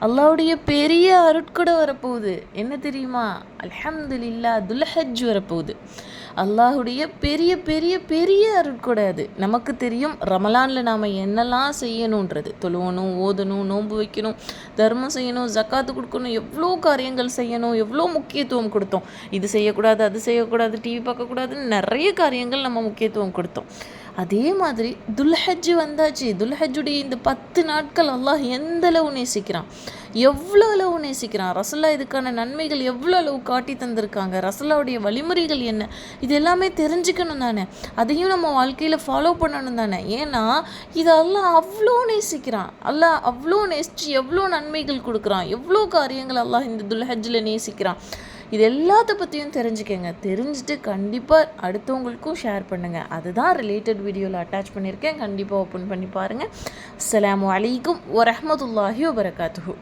அல்லாஹ்வுடைய பெரிய அருட்கொடை வரப்போகுது. என்ன தெரியுமா? அல்ஹம்துலில்லாஹ் துல்ஹஜ் வரப்போகுது. அல்லாஹ்வுடைய பெரிய பெரிய பெரிய அருட்கொடை அது. நமக்கு தெரியும் ரமலானில் நாம் என்னெல்லாம் செய்யணுன்றது. தொழுவணும், ஓதணும், நோன்பு வைக்கணும், தர்மம் செய்யணும், ஜக்காத்து கொடுக்கணும், எவ்வளோ காரியங்கள் செய்யணும், எவ்வளோ முக்கியத்துவம் கொடுத்தோம். இது செய்யக்கூடாது, அது செய்யக்கூடாது, டிவி பார்க்கக்கூடாதுன்னு நிறைய காரியங்கள் நம்ம முக்கியத்துவம் கொடுத்தோம். அதே மாதிரி துல்ஹஜ் வந்தாச்சு. துல்ஹஜ்ஜுடைய இந்த 10 நாட்கள் அல்லாஹ் எந்த அளவு நேசிக்கிறான், எவ்வளோ அளவு நேசிக்கிறான். ரசூலுல்லாஹ் இதுக்கான நன்மைகள் எவ்வளோ அளவு காட்டி தந்திருக்காங்க, ரசூலுல்லாஹ்வுடைய வழிமுறைகள் என்ன, இது எல்லாமே தெரிஞ்சுக்கணும் தானே, அதையும் நம்ம வாழ்க்கையில் ஃபாலோ பண்ணணும் தானே. ஏன்னா இது அல்லாஹ் அவ்வளோ நேசிக்கிறான். அல்லாஹ் அவ்வளோ நேசித்து எவ்வளோ நன்மைகள் கொடுக்குறான், எவ்வளோ காரியங்கள் அல்லாஹ் இந்த துல்ஹஜ்ஜில் நேசிக்கிறான். இது எல்லாத்த பற்றியும் தெரிஞ்சுக்கங்க. தெரிஞ்சுட்டு கண்டிப்பாக அடுத்தவங்களுக்கும் ஷேர் பண்ணுங்கள். அதுதான் ரிலேட்டட் வீடியோவில் அட்டாச் பண்ணியிருக்கேன். கண்டிப்பாக ஓப்பன் பண்ணி பாருங்கள். அஸ்ஸலாமு அலைக்கும் வரஹ்மத்துல்லாஹி வபரகாத்துஹு.